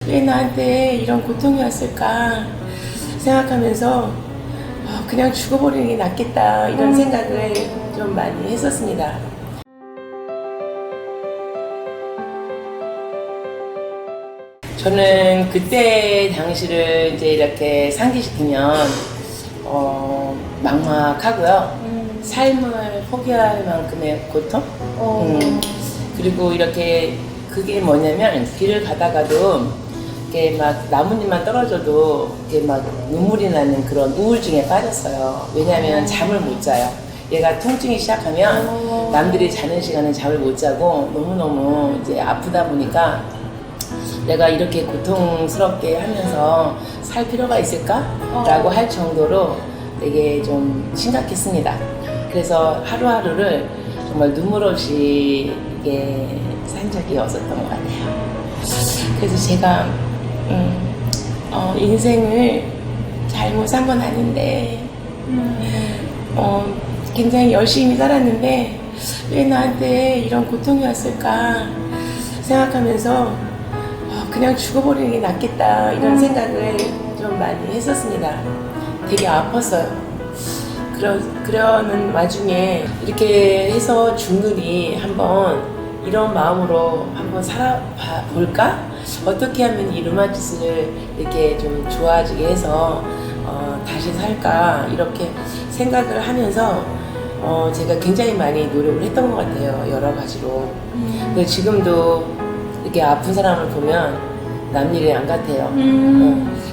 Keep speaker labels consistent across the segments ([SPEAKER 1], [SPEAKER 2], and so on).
[SPEAKER 1] 왜 나한테 이런 고통이 왔을까 생각하면서 그냥 죽어버리는 게 낫겠다 이런 생각을 좀 많이 했었습니다. 저는 그때 당시를 이제 이렇게 상기시키면 막막하고요. 삶을 포기할 만큼의 고통? 그리고 이렇게 그게 뭐냐면 길을 가다가도 이렇게 막 나뭇잎만 떨어져도 이렇게 막 눈물이 나는 그런 우울증에 빠졌어요. 왜냐하면 잠을 못 자요. 얘가 통증이 시작하면 남들이 자는 시간에 잠을 못 자고 너무너무 이제 아프다 보니까 내가 이렇게 고통스럽게 하면서 살 필요가 있을까? 라고 할 정도로 되게 좀 심각했습니다. 그래서 하루하루를 정말 눈물 없이 이게 산 적이 없었던 것 같아요. 그래서 제가 인생을 잘못 산 건 아닌데 굉장히 열심히 살았는데 왜 나한테 이런 고통이 왔을까 생각하면서 그냥 죽어버리는 게 낫겠다 이런 생각을 좀 많이 했었습니다. 되게 아팠어요. 그러는 와중에 이렇게 해서 죽느니 한번 이런 마음으로 한번 살아볼까? 어떻게 하면 이 류마티스를 이렇게 좀 좋아지게 해서 다시 살까? 이렇게 생각을 하면서 제가 굉장히 많이 노력을 했던 것 같아요. 여러 가지로. 근데 지금도 이렇게 아픈 사람을 보면 남일이 안 같아요.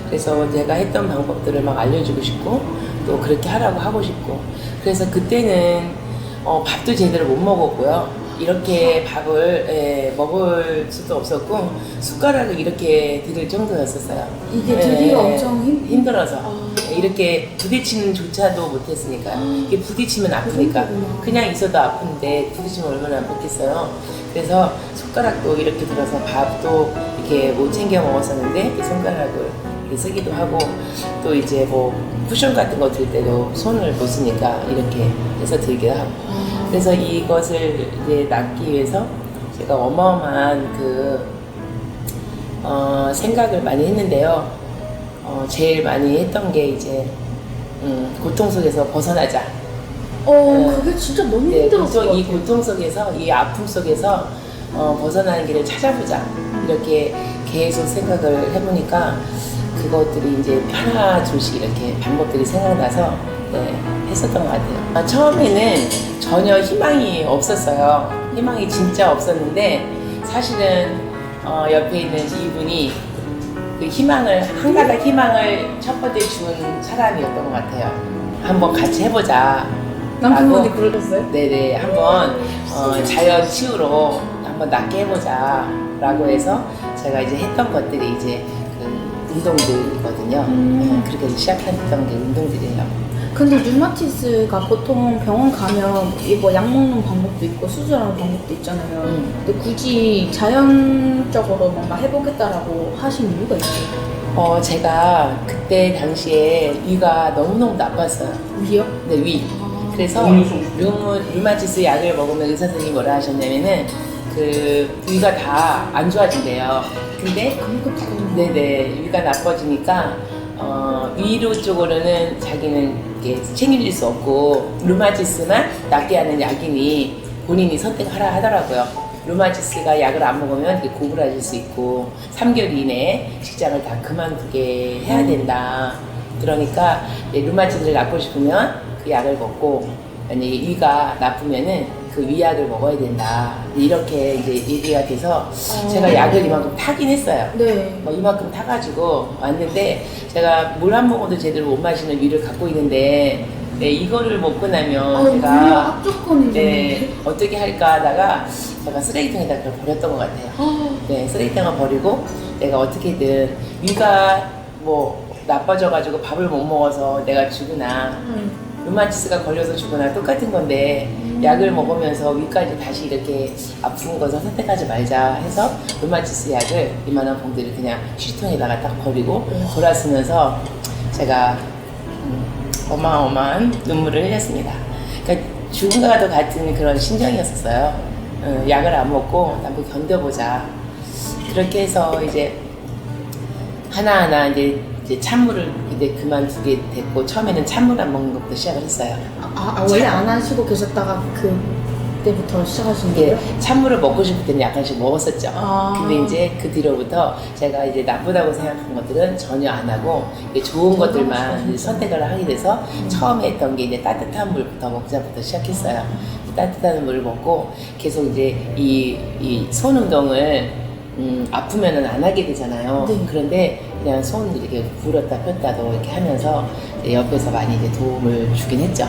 [SPEAKER 1] 그래서 제가 했던 방법들을 막 알려주고 싶고 또 그렇게 하고 싶고 그래서 그때는 밥도 제대로 못 먹었고요. 이렇게 밥을 먹을 수도 없었고 숟가락을 이렇게 들을 정도였었어요.
[SPEAKER 2] 이게 들기가 엄청
[SPEAKER 1] 힘들어서 이렇게 부딪히는 조차도 못했으니까요. 이게 부딪히면 아프니까 그냥 있어도 아픈데 부딪히면 얼마나 아팠겠어요. 그래서 숟가락도 이렇게 들어서 밥도 이렇게 못 챙겨 먹었었는데 이 손가락을 이렇게 쓰기도 하고 또 이제 뭐 쿠션 같은 거 들 때도 손을 못 쓰니까 이렇게 해서 들기도 하고 그래서 이것을 이제 낫기 위해서 제가 어마어마한 생각을 많이 했는데요. 제일 많이 했던 게 이제 고통 속에서 벗어나자.
[SPEAKER 2] 그게 진짜 너무 힘들었을 것 같아요.
[SPEAKER 1] 이 고통 속에서, 이 아픔 속에서 벗어나는 길을 찾아보자. 이렇게 계속 생각을 해보니까 그것들이 이제 하나 둘씩 이렇게 방법들이 생각나서 했었던 것 같아요. 처음에는 전혀 희망이 없었어요. 희망이 진짜 없었는데 사실은 옆에 있는 이분이 그 희망을 한 가닥 희망을 첫 번째 준 사람이었던 것 같아요. 한번 같이 해보자.
[SPEAKER 2] 남편분이 그러셨어요?
[SPEAKER 1] 네네, 한번 자연 치유로 한번 낫게 해보자 라고 해서 제가 이제 했던 것들이 이제 그 운동들이거든요. 그렇게 해서 시작했던 게 운동들이에요.
[SPEAKER 2] 근데 류마티스가 보통 병원 가면 이거 약 먹는 방법도 있고 수술하는 방법도 있잖아요. 근데 굳이 자연적으로 뭔가 해보겠다라고 하신 이유가 있어요?
[SPEAKER 1] 제가 그때 당시에 위가 너무너무 나빴어요.
[SPEAKER 2] 위요?
[SPEAKER 1] 네, 위. 그래서 류마티스 약을 먹으면 의사 선생님이 뭐라 하셨냐면은 그 위가 다 안 좋아진대요. 근데 네네 위가 나빠지니까 위로 쪽으로는 자기는 이렇게 책임질 수 없고 류마티스만 낫게 하는 약이니 본인이 선택하라 하더라고요. 류마티스가 약을 안 먹으면 되게 고부라질 수 있고 3개월 이내에 직장을 다 그만두게 해야 된다. 그러니까 류마티스를 낫고 싶으면 그 약을 먹고 만약에 위가 나쁘면은 그 위약을 먹어야 된다. 이렇게 이제 얘기가 돼서 제가 약을 이만큼 타긴 했어요.
[SPEAKER 2] 네.
[SPEAKER 1] 이만큼 타가지고 왔는데 제가 물 한 모금도 제대로 못 마시는 위를 갖고 있는데 이거를 먹고 나면 제가 어떻게 할까 하다가 제가 쓰레기통에다 그걸 버렸던 것 같아요. 쓰레기통을 버리고 내가 어떻게든 위가 뭐 나빠져가지고 밥을 못 먹어서 내가 죽으나 류마티스가 걸려서 죽거나 똑같은 건데 약을 먹으면서 위까지 다시 이렇게 아픈 것을 선택하지 말자 해서 류마티스 약을 이만한 봉지를 그냥 휴지통에다가 딱 버리고 돌아서면서 제가 어마어마한 눈물을 흘렸습니다. 그러니까 죽음과도 같은 그런 심정이었었어요. 약을 안 먹고 한번 견뎌보자. 그렇게 해서 이제 하나하나 이제 찬물을 이제 그만두게 됐고, 처음에는 찬물 안 먹는 것부터 시작을 했어요.
[SPEAKER 2] 원래 안 하시고 계셨다가 그때부터 시작하신 거예요?
[SPEAKER 1] 예, 찬물을 먹고 싶을 때는 약간씩 먹었었죠. 근데 이제 그 뒤로부터 제가 이제 나쁘다고 생각한 것들은 전혀 안 하고 이게 좋은 것들만 이제 선택을 하게 돼서 처음에 했던 게 이제 따뜻한 물부터 먹자부터 시작했어요. 따뜻한 물을 먹고 계속 이제 이 손 운동을 아프면은 안 하게 되잖아요.
[SPEAKER 2] 네.
[SPEAKER 1] 그런데 그냥 손 이렇게 굴었다 폈다도 이렇게 하면서 이제 옆에서 많이 이제 도움을 주긴 했죠.